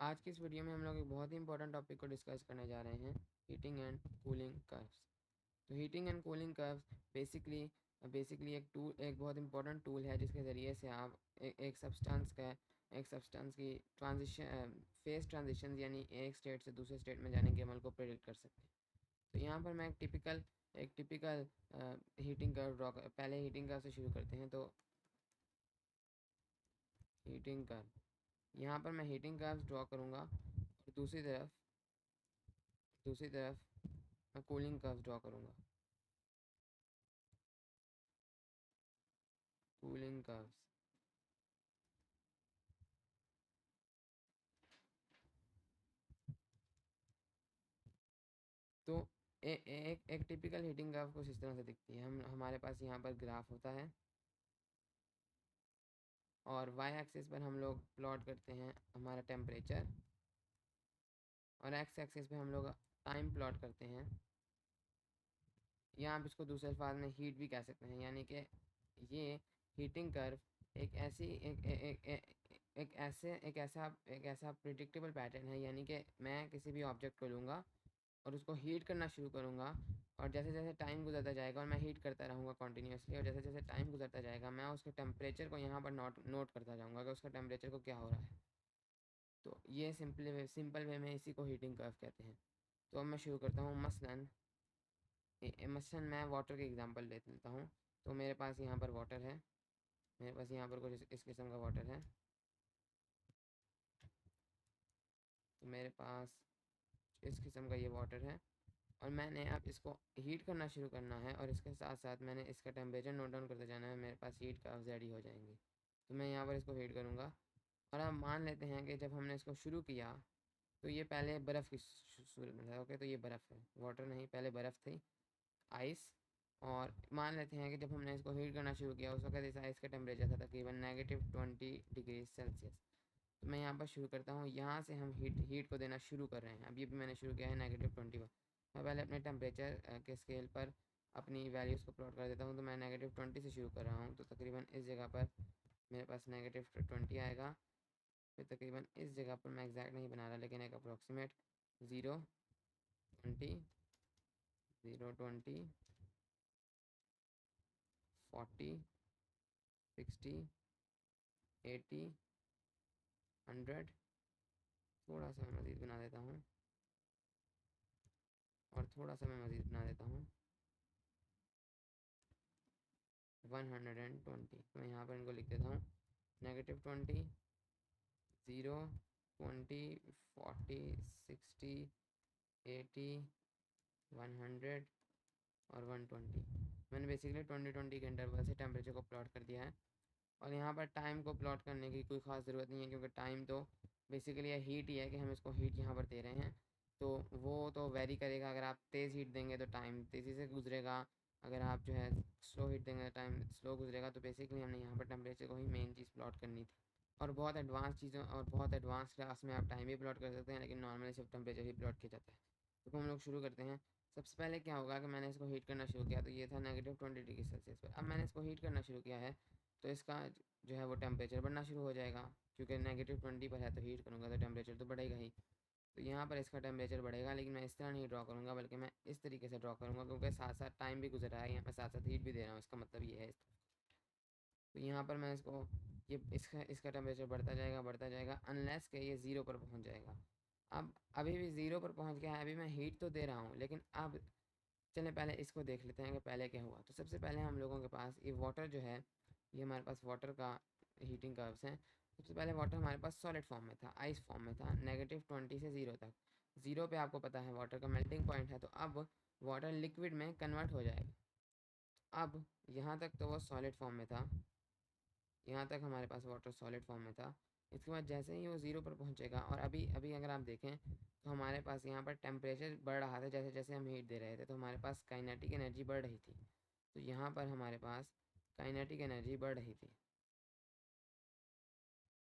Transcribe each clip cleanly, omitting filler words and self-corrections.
आज की इस वीडियो में हम लोग एक बहुत ही इंपॉर्टेंट टॉपिक को डिस्कस करने जा रहे हैं, हीटिंग एंड कूलिंग कर्व्स। तो heating and cooling curves basically एक बहुत इंपॉर्टेंट टूल है जिसके ज़रिए से आप एक सब्सटेंस की फेस ट्रांजिशन यानी एक स्टेट से दूसरे स्टेट में जाने के अमल को प्रेडिक्ट कर सकते हैं। तो यहाँ पर मैं एक टिपिकल हीटिंग कर्व पहले हीटिंग कर्व से शुरू करते हैं। तो हीटिंग कर्व, यहाँ पर मैं हीटिंग कर्व ड्रॉ करूँगा और दूसरी तरफ मैं कूलिंग कर्व ड्रॉ करूँगा। कूलिंग कर्व्स, तो एक टिपिकल हीटिंग कर्व कुछ इस तरह से दिखती है। हम हमारे पास यहाँ पर ग्राफ होता है और वाई एक्सिस पर हम लोग प्लॉट करते हैं हमारा टेम्परेचर और एक्स एक्सिस पे हम लोग टाइम प्लॉट करते हैं, या आप इसको दूसरे अल्फाज में हीट भी कह सकते हैं। यानी कि ये हीटिंग कर्व एक ऐसा प्रिडिक्टेबल पैटर्न है। यानी कि मैं किसी भी ऑब्जेक्ट को लूँगा और उसको हीट करना शुरू करूँगा, और जैसे जैसे टाइम गुजरता जाएगा और मैं हीट करता रहूँगा कॉन्टीन्यूसली, और जैसे जैसे टाइम गुजरता जाएगा मैं उसके टेम्परेचर को यहाँ पर नोट करता जाऊँगा कि उसका टेम्परेचर को क्या हो रहा है। तो ये सिंपल वे में इसी को हीटिंग कर्व कहते हैं। तो अब मैं शुरू करता हूँ। मसलन मैं वाटर के एग्जांपल ले लेता हूँ। तो मेरे पास यहाँ पर वाटर है, मेरे पास यहाँ पर कुछ इस किस्म का वाटर है। तो मेरे पास इस किस्म का ये वाटर है और मैंने अब इसको हीट करना शुरू करना है, और इसके साथ साथ मैंने इसका टेम्परेचर नोट डाउन करते जाना है। मेरे पास हीट कर्व्स रेडी हो जाएंगी। तो मैं यहाँ पर इसको हीट करूँगा, और अब मान लेते हैं कि जब हमने इसको शुरू किया तो ये पहले बर्फ़ की सूरत में था। ओके, तो ये बर्फ़ है, वाटर नहीं, पहले बर्फ़ थी, आइस। और मान लेते हैं कि जब हमने इसको हीट करना शुरू किया उस वक्त इस आइस का टेम्परेचर था तकरीबन -20 डिग्री सेल्सियस। तो मैं यहाँ पर शुरू करता हूँ, यहाँ से हम हीट को देना शुरू कर रहे हैं। अभी भी मैंने शुरू किया है -21। मैं पहले अपने टेम्परेचर के स्केल पर अपनी वैल्यूज़ को प्लॉट कर देता हूँ। तो मैं -20 से शुरू कर रहा हूँ, तो तकरीबन इस जगह पर मेरे पास -20 आएगा। फिर तकरीबन इस जगह पर, मैं एग्जैक्ट नहीं बना रहा लेकिन एक अप्रॉक्सीमेट 0, 20, 0, 20, 40, 60, 80, 100। थोड़ा सा मैं मज़ीद बना देता हूँ और थोड़ा सा मैं मज़ीद बना देता हूँ 120। मैं यहाँ पर इनको लिख देता हूँ -20, 0, 20, 40, 60, 80, 100 और 120। मैंने बेसिकली 20 के इंटरवल से टेम्परेचर को प्लॉट कर दिया है। और यहाँ पर टाइम को प्लॉट करने की कोई ख़ास ज़रूरत नहीं है, क्योंकि टाइम तो बेसिकली यह हीट ही है कि हम इसको हीट यहाँ पर दे रहे हैं। तो वो तो वेरी करेगा। अगर आप तेज़ हीट देंगे तो टाइम तेज़ी से गुजरेगा, अगर आप जो है स्लो हीट देंगे तो टाइम स्लो गुजरेगा। तो बेसिकली हमने यहाँ पर टेम्परेचर को ही मेन चीज़ प्लॉट करनी थी। और बहुत एडवांस क्लास में आप टाइम भी प्लॉट कर सकते हैं, लेकिन नॉर्मली सिर्फ टेम्परेचर ही प्लॉट किया जाता है। तो हम लोग शुरू करते हैं। सबसे पहले क्या होगा कि मैंने इसको हीट करना शुरू किया, तो ये था -20 डिग्री सेल्सियस पर। अब मैंने इसको हीट करना शुरू किया है, तो इसका जो है वो टेम्परेचर बढ़ना शुरू हो जाएगा, क्योंकि -20 पर है तो हीट करूँगा तो टेम्परेचर तो बढ़ेगा ही। तो यहाँ पर इसका टेम्परेचर बढ़ेगा, लेकिन मैं इस तरह नहीं ड्रॉ करूँगा, बल्कि मैं इस तरीके से ड्रॉ करूँगा, क्योंकि साथ साथ टाइम भी गुजर रहा है, यहाँ पर साथ साथ हीट भी दे रहा हूँ। इसका मतलब ये है इस तरफ। तो यहाँ पर मैं इसका टेम्परेचर बढ़ता जाएगा अनलेस के ये 0 पर पहुँच जाएगा। अब अभी भी 0 पर पहुँच गया है, अभी मैं हीट तो दे रहा हूँ, लेकिन अब चलें पहले इसको देख लेते हैं कि पहले क्या हुआ। तो सबसे पहले हम लोगों के पास ये वाटर जो है, ये हमारे पास वाटर का हीटिंग कर्व्स हैं। सबसे पहले वाटर हमारे पास सॉलिड फॉर्म में था, आइस फॉर्म में था, -20 से 0 तक। 0 पे आपको पता है वाटर का मेल्टिंग पॉइंट है, तो अब वाटर लिक्विड में कन्वर्ट हो जाएगा। अब यहाँ तक तो वो सॉलिड फॉर्म में था, यहाँ तक हमारे पास वाटर सॉलिड फॉर्म में था। इसके बाद जैसे ही वो 0 पर पहुँचेगा, और अभी अभी अगर आप देखें तो हमारे पास यहाँ पर टेम्परेचर बढ़ रहा था जैसे जैसे हम हीट दे रहे थे, तो हमारे पास काइनेटिक एनर्जी बढ़ रही थी। तो यहाँ पर हमारे पास काइनेटिक एनर्जी बढ़ रही थी,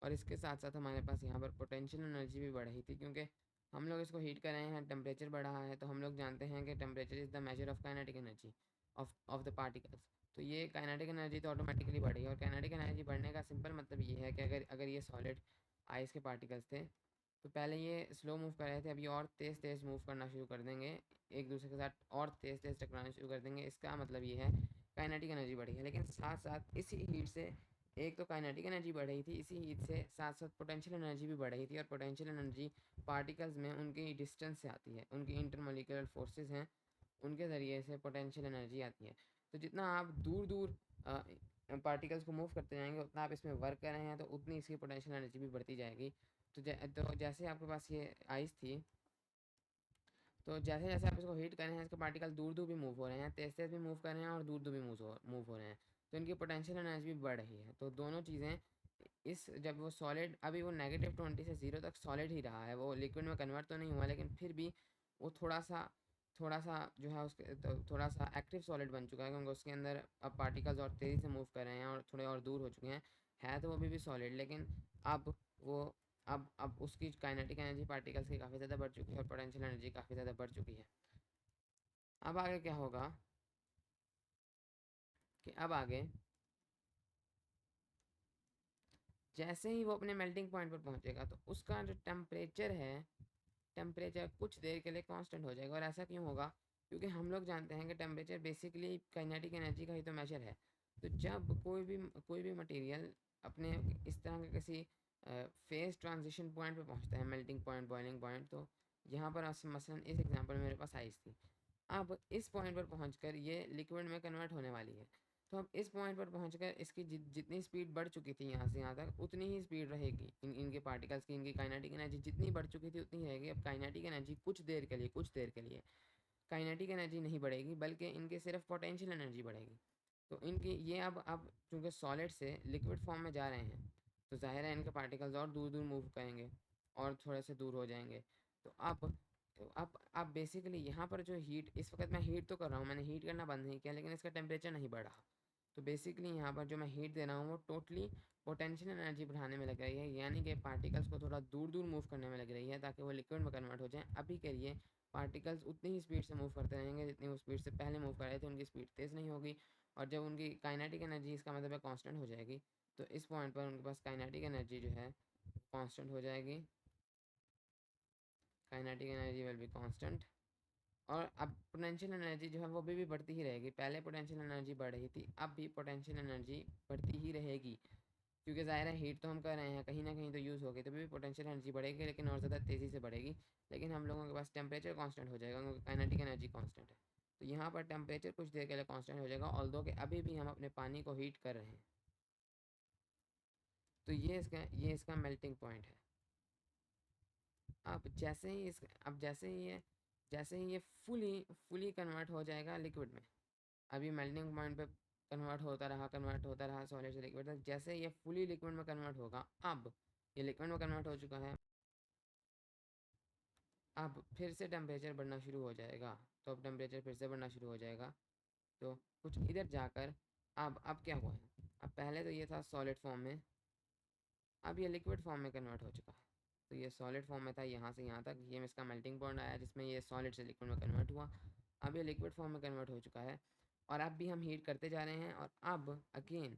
और इसके साथ साथ हमारे पास यहाँ पर पोटेंशियल एनर्जी भी बढ़ रही थी, क्योंकि हम लोग इसको हीट कर रहे हैं, टेम्परेचर बढ़ रहा है। तो हम लोग जानते हैं कि temperature is the measure of kinetic energy of the particles. तो ये काइनेटिक एनर्जी तो ऑटोमेटिकली बढ़ी, और काइनेटिक एनर्जी बढ़ने का सिंपल मतलब ये है कि अगर अगर ये सॉलिड आइस के पार्टिकल्स थे, तो पहले ये स्लो मूव कर रहे थे, अभी और तेज़ तेज़ मूव करना शुरू कर देंगे, एक दूसरे के साथ और तेज़ तेज़ टकराना शुरू कर देंगे। इसका मतलब ये है काइनेटिक एनर्जी बढ़ी है, लेकिन साथ साथ इसी हीट से एक तो काइनेटिक एनर्जी बढ़ रही थी, इसी हीट से साथ साथ पोटेंशियल एनर्जी भी बढ़ रही थी। और पोटेंशियल एनर्जी पार्टिकल्स में उनकी डिस्टेंस से आती है, उनकी इंटरमोलिकुलर फोर्सेस हैं, उनके ज़रिए से पोटेंशियल एनर्जी आती है। तो जितना आप दूर दूर पार्टिकल्स को मूव करते जाएंगे, उतना आप इसमें वर्क कर रहे हैं, तो उतनी इसकी पोटेंशियल एनर्जी भी बढ़ती जाएगी। तो जैसे आपके पास ये आइस थी, तो जैसे जैसे आप इसको हीट कर रहे हैं, इसके पार्टिकल दूर दूर भी मूव हो रहे हैं, तेज तेज भी मूव कर रहे हैं और दूर दूर भी मूव हो रहे हैं, तो इनकी पोटेंशियल एनर्जी भी बढ़ रही है। तो दोनों चीज़ें इस जब वो सॉलिड, अभी वो -20 से 0 तक सॉलिड ही रहा है, वो लिक्विड में कन्वर्ट तो नहीं हुआ, लेकिन फिर भी वो थोड़ा सा जो है उसके तो थोड़ा सा एक्टिव सॉलिड बन चुका है, क्योंकि उसके अंदर अब पार्टिकल्स और तेज़ी से मूव कर रहे हैं और थोड़े और दूर हो चुके हैं। है तो वो अभी भी सॉलिड, लेकिन अब वो अब उसकी काइनेटिक एनर्जी पार्टिकल्स की काफ़ी ज़्यादा बढ़ चुकी है और पोटेंशियल एनर्जी काफ़ी ज़्यादा बढ़ चुकी है। अब आगे क्या होगा कि अब आगे जैसे ही वो अपने मेल्टिंग पॉइंट पर पहुंचेगा, तो उसका जो टेम्परेचर है, टेम्परेचर कुछ देर के लिए कांस्टेंट हो जाएगा। और ऐसा क्यों होगा? क्योंकि हम लोग जानते हैं कि टेम्परेचर बेसिकली काइनेटिक एनर्जी का ही तो मेजर है। तो जब कोई भी मटेरियल अपने इस तरह के किसी फेज ट्रांजिशन पॉइंट पे पहुंचता है, मेल्टिंग पॉइंट, बॉइलिंग पॉइंट, तो यहाँ पर मसलन इस एग्जांपल में मेरे पास आइस थी, अब इस पॉइंट पर पहुंचकर ये लिक्विड में कन्वर्ट होने वाली है। तो अब इस पॉइंट पर पहुंचकर इसकी जितनी स्पीड बढ़ चुकी थी यहाँ से यहाँ तक, उतनी ही स्पीड रहेगी इनके पार्टिकल्स की। इनकी काइनेटिक एनर्जी जितनी बढ़ चुकी थी उतनी ही रहेगी। अब काइनेटिक एनर्जी कुछ देर के लिए काइनेटिक एनर्जी नहीं बढ़ेगी, बल्कि इनके सिर्फ पोटेंशियल एनर्जी बढ़ेगी। तो इनकी ये अब चूँकि सॉलिड से लिक्विड फॉर्म में जा रहे हैं, तो जाहिर है इनके पार्टिकल्स और दूर दूर मूव करेंगे और थोड़े से दूर हो जाएंगे। तो अब बेसिकली यहाँ पर जो हीट, इस वक्त मैं हीट तो कर रहा हूँ, मैंने हीट करना बंद नहीं किया, लेकिन इसका टेम्परेचर नहीं बढ़ा। तो बेसिकली यहाँ पर जो मैं हीट दे रहा हूँ वो टोटली पोटेंशियल एनर्जी बढ़ाने में लग रही है, यानी कि पार्टिकल्स को थोड़ा दूर दूर मूव करने में लग रही है, ताकि वो लिक्विड में कन्वर्ट हो जाए। अभी के लिए पार्टिकल्स उतनी ही स्पीड से मूव करते रहेंगे जितनी वो स्पीड से पहले मूव कर रहे थे, उनकी स्पीड तेज़ नहीं होगी। और जब उनकी काइनेटिक एनर्जी, इसका मतलब है कांस्टेंट हो जाएगी, तो इस पॉइंट पर उनके पास काइनेटिक एनर्जी जो है कांस्टेंट हो जाएगी। Kinetic energy will be constant. और अब पोटेंशियल एनर्जी जो है वो भी बढ़ती ही रहेगी। पहले पोटेंशियल एनर्जी बढ़ रही थी, अब भी पोटेंशियल एनर्जी बढ़ती ही रहेगी, क्योंकि ज़ाहिर है हीट तो हम कर रहे हैं, कहीं ना कहीं तो यूज़ होगी, तो भी पोटेंशियल एनर्जी बढ़ेगी, लेकिन और ज़्यादा तेज़ी से बढ़ेगी। लेकिन हम लोगों के पास टेम्परेचर कांस्टेंट हो जाएगा, क्योंकि काइनेटिक एनर्जी कांस्टेंट है। तो यहाँ पर टेम्परेचर कुछ देर के लिए कांस्टेंट हो जाएगा, ऑल्दो कि अभी भी हम अपने पानी को हीट कर रहे हैं। तो ये इसका मेल्टिंग पॉइंट है। अब जैसे ही ये फुली कन्वर्ट हो जाएगा लिक्विड में, अभी मेल्टिंग पॉइंट पे कन्वर्ट होता रहा सॉलिड से लिक्विड तक। जैसे ये फुली लिक्विड में कन्वर्ट होगा, अब ये लिक्विड में कन्वर्ट हो चुका है, अब फिर से टेम्परेचर बढ़ना शुरू हो जाएगा। तो अब टेम्परेचर फिर से बढ़ना शुरू हो जाएगा, तो कुछ इधर जाकर अब क्या हुआ है, अब पहले तो ये था सॉलिड फॉर्म में, अब ये लिक्विड फॉर्म में कन्वर्ट हो चुका है। तो ये सॉलिड फॉर्म में था यहाँ से यहाँ तक, ये इसका मेल्टिंग पॉइंट आया जिसमें ये सॉलिड से लिक्विड में कन्वर्ट हुआ। अब ये लिक्विड फॉर्म में कन्वर्ट हो चुका है, और अब भी हम हीट करते जा रहे हैं। और अब अगेन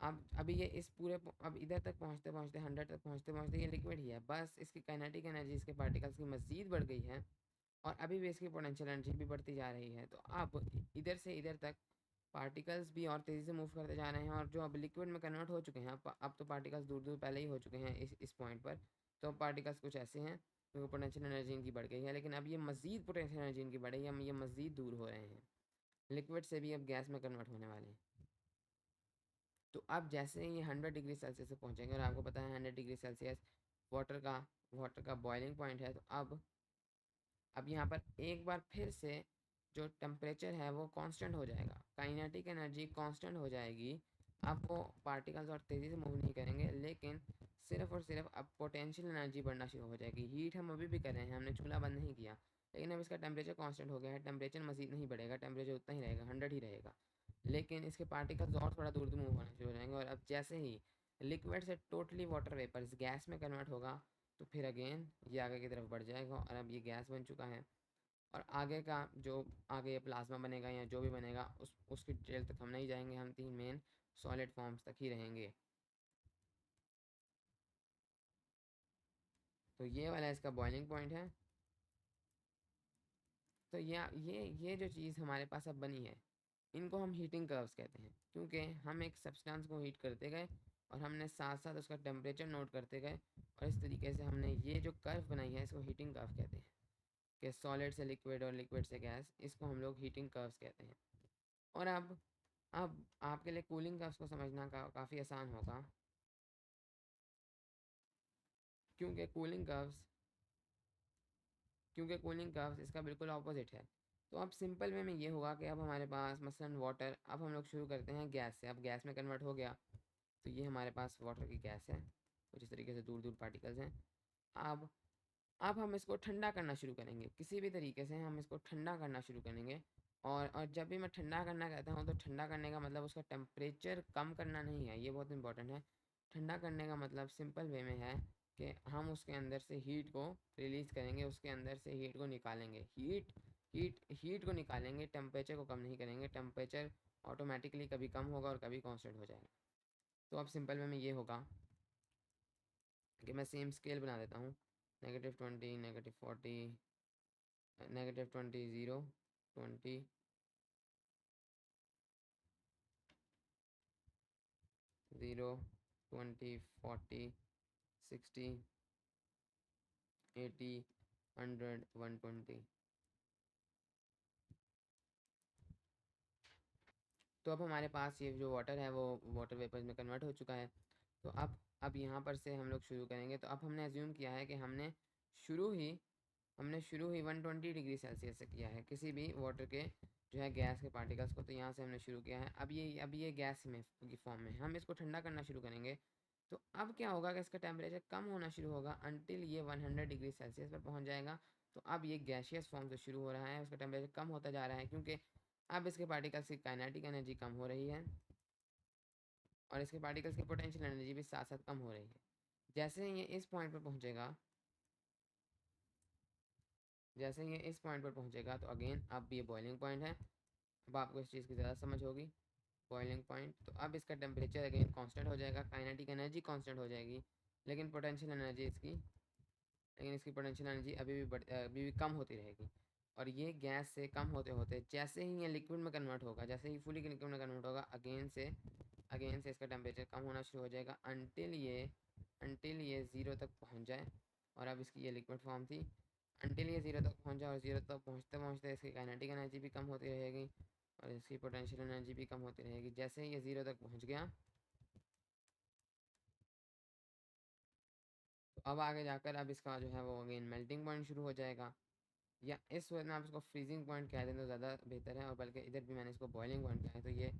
अब अभी ये इस पूरे अब इधर तक पहुँचते पहुँचते 100 तक पहुँचते पहुँचते ये लिक्विड ही है, बस इसकी काइनेटिक एनर्जी इसके पार्टिकल्स की मज़ीद बढ़ गई है, और अभी भी इसकी पोटेंशियल एनर्जी भी बढ़ती जा रही है। तो अब इधर से इधर तक पार्टिकल्स भी और तेज़ी से मूव करते जा रहे हैं, और जो अब लिक्विड में कन्वर्ट हो चुके हैं, अब तो पार्टिकल्स दूर दूर पहले ही हो चुके हैं इस पॉइंट पर। तो पार्टिकल्स कुछ ऐसे हैं क्योंकि पोटेंशियल एनर्जी इनकी बढ़ गई है, लेकिन अब ये मज़ीद पोटेंशियल एनर्जी इनकी बढ़ गई है, ये मज़ीद दूर हो रहे हैं, लिक्विड से भी अब गैस में कन्वर्ट होने वाले हैं। तो अब जैसे ही ये 100 डिग्री सेल्सियस से पहुँचेंगे, और आपको पता है 100 डिग्री सेल्सियस वाटर का बॉइलिंग पॉइंट है, तो अब यहाँ पर एक बार फिर से जो टेम्परेचर है वो कांस्टेंट हो जाएगा, काइनेटिक एनर्जी कांस्टेंट हो जाएगी। अब वो पार्टिकल्स और तेज़ी से मूव नहीं करेंगे, लेकिन सिर्फ और सिर्फ अब पोटेंशियल एनर्जी बढ़ना शुरू हो जाएगी। हीट हम अभी भी कर रहे हैं, हमने चूल्हा बंद नहीं किया, लेकिन अब इसका टेम्परेचर कांस्टेंट हो गया है, टेम्परेचर मज़ीद नहीं बढ़ेगा, टेम्परेचर उतना ही रहेगा, 100 ही रहेगा, लेकिन इसके पार्टिकल्स और थोड़ा दूर दूर मूव होना शुरू हो जाएंगे। और अब जैसे ही लिक्विड से टोटली वाटर वेपर गैस में कन्वर्ट होगा, तो फिर अगेन ये आगे की तरफ बढ़ जाएगा, और अब ये गैस बन चुका है। और आगे का जो आगे ये प्लाज्मा बनेगा या जो भी बनेगा उसकी डिटेल तक हम नहीं जाएंगे, हम 3 मेन सॉलिड फॉर्म्स तक ही रहेंगे। तो ये वाला इसका बॉइलिंग पॉइंट है। तो ये जो चीज़ हमारे पास अब बनी है, इनको हम हीटिंग कर्व्स कहते हैं, क्योंकि हम एक सब्सटेंस को हीट करते गए और हमने साथ साथ उसका टेम्परेचर नोट करते गए, और इस तरीके से हमने ये जो कर्व बनाई है इसको हीटिंग कर्व कहते हैं, कि सॉलिड से लिक्विड और लिक्विड से गैस, इसको हम लोग हीटिंग कर्व्स कहते हैं। और अब आपके लिए कूलिंग कर्व्स को समझना काफ़ी आसान होगा, क्योंकि कूलिंग कर्व्स इसका बिल्कुल ऑपोजिट है। तो अब सिंपल वे में ये होगा कि अब हमारे पास मसलन वाटर, अब हम लोग शुरू करते हैं गैस से, अब गैस में कन्वर्ट हो गया, तो ये हमारे पास वाटर की गैस है, कुछ इस तरीके से दूर दूर पार्टिकल्स हैं। अब अब हम इसको ठंडा करना शुरू करेंगे, किसी भी तरीके से हम इसको ठंडा करना शुरू करेंगे। और जब भी मैं ठंडा करना कहता हूँ, तो ठंडा करने का मतलब उसका टेम्परेचर कम करना नहीं है, ये बहुत इंपॉर्टेंट है। ठंडा करने का मतलब सिंपल वे में है कि हम उसके अंदर से हीट को रिलीज़ करेंगे, उसके अंदर से हीट को निकालेंगे, हीट को निकालेंगे, टेम्परेचर को कम नहीं करेंगे। टेम्परेचर ऑटोमेटिकली कभी कम होगा और कभी कांस्टेंट हो जाएगा। तो अब सिंपल वे में ये होगा कि मैं सेम स्केल बना देता हूँ, -20, -40, -20, 0, 20, 0, 20, 40, 60, 80, 100, 120। तो अब हमारे पास ये जो वाटर है वो वाटर वेपर में कन्वर्ट हो चुका है। तो अब यहाँ पर से हम लोग शुरू करेंगे। तो अब हमने अज्यूम किया है कि शुरू ही हमने शुरू ही 120 डिग्री सेल्सियस से किया है किसी भी वाटर के जो है गैस के पार्टिकल्स को। तो यहाँ से हमने शुरू किया है। अब ये गैस में की फॉर्म में है, हम इसको ठंडा करना शुरू करेंगे। तो अब क्या होगा कि इसका टेम्परेचर कम होना शुरू होगा अनटिल ये 100 डिग्री सेल्सियस पर पहुँच जाएगा। तो अब ये गैशियस फॉर्म से शुरू हो रहा है, उसका टेम्परेचर कम होता जा रहा है, क्योंकि अब इसके पार्टिकल्स की काइनेटिक एनर्जी कम हो रही है और इसके पार्टिकल्स की पोटेंशियल एनर्जी भी साथ साथ कम हो रही है। जैसे ही ये इस पॉइंट पर पहुँचेगा जैसे ही ये इस पॉइंट पर पहुँचेगा तो अगेन अब ये बॉइलिंग पॉइंट है। अब आपको इस चीज़ की ज़्यादा समझ होगी। बॉइलिंग पॉइंट, तो अब इसका टेम्परेचर अगेन कांस्टेंट हो जाएगा, काइनेटिक एनर्जी कांस्टेंट हो जाएगी, लेकिन पोटेंशियल एनर्जी इसकी पोटेंशियल एनर्जी अभी भी कम होती रहेगी। और ये गैस से कम होते होते जैसे ही ये लिक्विड में कन्वर्ट होगा, जैसे ही फुली लिक्विड में कन्वर्ट होगा, अगेन से इसका टेम्परेचर कम होना शुरू हो जाएगा अनटिल ये ज़ीरो तक पहुंच जाए। और अब इसकी ये लिक्विड फॉर्म थी, अनटिल ये ज़ीरो तक पहुंच जाए, और ज़ीरो तक पहुंचते पहुंचते इसकी काइनेटिक एनर्जी भी कम होती रहेगी और इसकी पोटेंशियल एनर्जी भी कम होती रहेगी। जैसे ही ये ज़ीरो तक पहुंच गया, तो अब आगे जाकर अब इसका जो है वो अगेन मेल्टिंग पॉइंट शुरू हो जाएगा, या इस वजह में आप इसको फ्रीजिंग पॉइंट कह दें तो ज़्यादा बेहतर है। और बल्कि इधर भी मैंने इसको बॉइलिंग पॉइंट कहा है, तो ये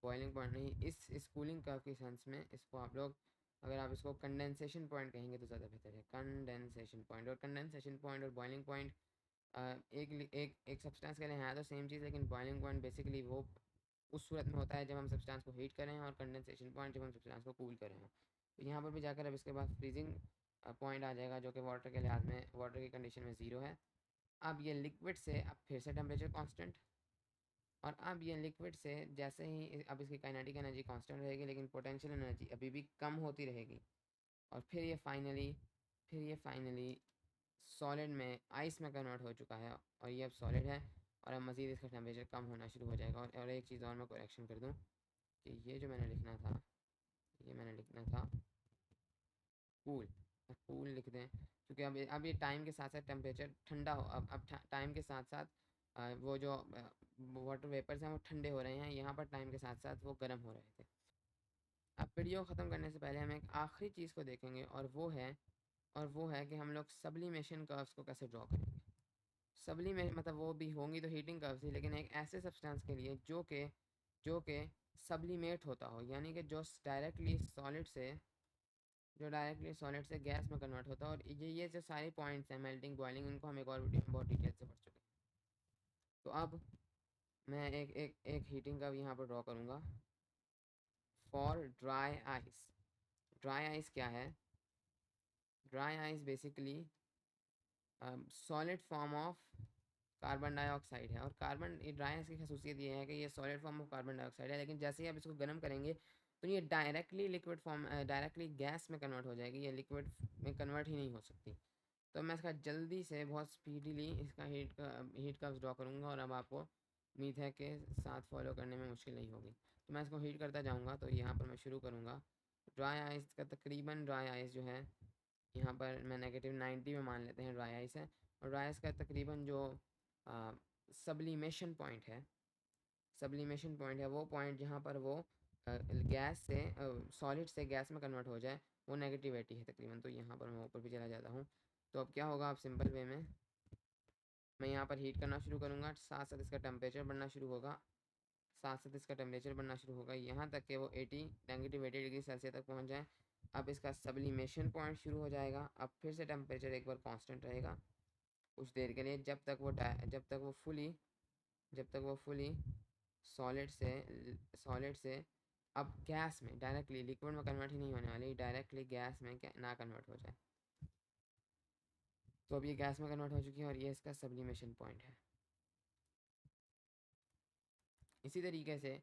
बॉइलिंग पॉइंट नहीं, इस कूलिंग कर्व के सेंस में इसको आप लोग, अगर आप इसको कंडेंसेशन पॉइंट कहेंगे तो ज़्यादा बेहतर है। कंडेंसेशन पॉइंट, और कंडेंसेशन पॉइंट और बॉइलिंग पॉइंट एक एक एक सब्सटेंस के लिए है तो सेम चीज़, लेकिन बॉइलिंग पॉइंट बेसिकली वो उस सूरत में होता है जब हम सब्सटेंस को हीट करें, और कंडेंसेशन पॉइंट जब हम सब्सटेंस को कूल करें। तो यहाँ पर भी जाकर अब इसके बाद फ्रीजिंग पॉइंट आ जाएगा, जो कि वाटर के लिहाज में वाटर की कंडीशन में ज़ीरो है। अब ये लिक्विड से अब फिर से टेम्परेचर कांस्टेंट, और अब ये लिक्विड से जैसे ही अब इसकी काइनेटिक एनर्जी कांस्टेंट रहेगी, लेकिन पोटेंशियल एनर्जी अभी भी कम होती रहेगी। और फिर ये फाइनली सॉलिड में आइस में कन्वर्ट हो चुका है, और ये अब सॉलिड है, और अब मज़ीद इसका टेम्परेचर कम होना शुरू हो जाएगा। और एक चीज़ और मैं करेक्शन कर दूँ कि ये जो मैंने लिखना था, ये मैंने लिखना था कूल, कूल लिख दें, क्योंकि अब ये टाइम के साथ साथ टेम्परेचर ठंडा हो, अब टाइम के साथ साथ वो जो वाटर वेपर्स हैं वो ठंडे हो रहे हैं, यहाँ पर टाइम के साथ साथ वो गर्म हो रहे थे। अब वीडियो ख़त्म करने से पहले हम एक आखिरी चीज़ को देखेंगे, और वो है कि हम लोग सब्लिमेशन कर्व्स को कैसे ड्रॉ करेंगे। सब्लिमेशन मतलब वो भी होंगी तो हीटिंग कर्व्स ही, लेकिन एक ऐसे सब्सटेंस के लिए जो कि सब्लिमेट होता हो, यानी कि जो डायरेक्टली सॉलिड से गैस में कन्वर्ट होता है। और ये जो सारे पॉइंट्स हैं, मेल्टिंग, बॉइलिंग, इनको हम एक और वीडियो में बहुत डिटेल से पढ़ चुके हैं। तो अब मैं एक हीटिंग का यहाँ पर ड्रॉ करूँगा for dry ice. Dry ice क्या है? Dry ice basically solid form of carbon dioxide है। और कार्बन ड्राई आइस की खसूसियत ये है कि ये solid form of carbon dioxide है, लेकिन जैसे ही आप इसको गर्म करेंगे तो ये डायरेक्टली गैस में कन्वर्ट हो जाएगी, ये लिक्विड में कन्वर्ट ही नहीं हो सकती। तो मैं इसका जल्दी से बहुत स्पीडीली इसका हीट कर्व्स ड्रॉ करूँगा और अब आपको उम्मीद है कि साथ फॉलो करने में मुश्किल नहीं होगी। तो मैं इसको हीट करता जाऊँगा। तो यहाँ पर मैं शुरू करूँगा ड्राई आइस का। तकरीबन ड्राई आइस जो है यहाँ पर मैं -90 में मान लेते हैं ड्राई आइस है। और ड्राई आइस का तकरीबन जो सब्लिमेशन पॉइंट है, वो पॉइंट जहाँ पर वो गैस से सॉलिड से गैस में कन्वर्ट हो जाए, वो नेगेटिविटी है तकरीबन। तो यहाँ पर मैं ऊपर भी चला जाता हूँ। तो अब क्या होगा, आप सिंपल वे में मैं यहाँ पर हीट करना शुरू करूँगा, साथ साथ इसका टेम्परेचर बढ़ना शुरू होगा, यहाँ तक कि वो -80 डिग्री सेल्सियस तक पहुँच जाए। अब इसका सब्लिमेशन पॉइंट शुरू हो जाएगा। अब फिर से टेम्परेचर एक बार कांस्टेंट रहेगा कुछ देर के लिए, जब तक वो फुली सॉलिड से अब गैस में डायरेक्टली, लिक्विड में कन्वर्ट ही नहीं होने वाली, डायरेक्टली गैस में ना कन्वर्ट हो जाए। तो अब ये गैस में कन्वर्ट हो चुकी है और ये इसका सब्लिमेशन पॉइंट है। इसी तरीके से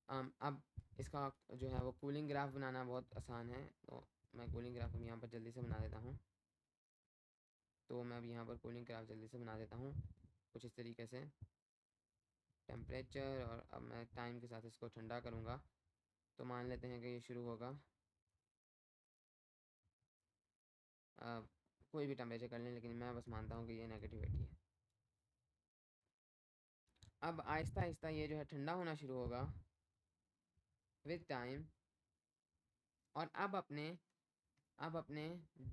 अब इसका जो है वो कूलिंग ग्राफ बनाना बहुत आसान है। तो मैं कूलिंग ग्राफ यहाँ पर जल्दी से बना देता हूँ। कुछ इस तरीके से टेम्परेचर, और अब मैं टाइम के साथ इसको ठंडा करूँगा। तो मान लेते हैं कि ये शुरू होगा, कोई भी टेम्परेचर कर लें, लेकिन मैं बस मानता हूँ कि ये नेगेटिविटी है। अब आहिस्ता आहिस्ता ये जो है ठंडा होना शुरू होगा विद टाइम, और अब अपने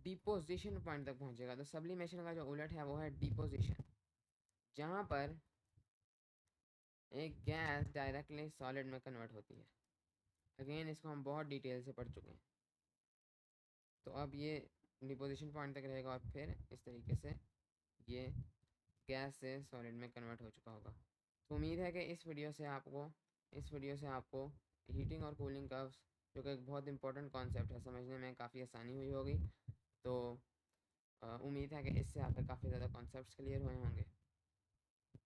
डिपोजिशन पॉइंट तक पहुँचेगा। तो सब्लिमेशन का जो उलट है वो है डिपोजिशन, जहाँ पर एक गैस डायरेक्टली सॉलिड में कन्वर्ट होती है। अगेन इसको हम बहुत डिटेल से पढ़ चुके हैं। तो अब ये डिपोजिशन पॉइंट तक रहेगा और फिर इस तरीके से ये गैस से सॉलिड में कन्वर्ट हो चुका होगा। तो उम्मीद है कि इस वीडियो से आपको हीटिंग और कूलिंग कर्व्स, जो कि एक बहुत इंपॉर्टेंट कॉन्सेप्ट है, समझने में काफ़ी आसानी हुई होगी। तो उम्मीद है कि इससे आपके काफ़ी ज़्यादा कॉन्सेप्ट्स क्लियर हुए होंगे।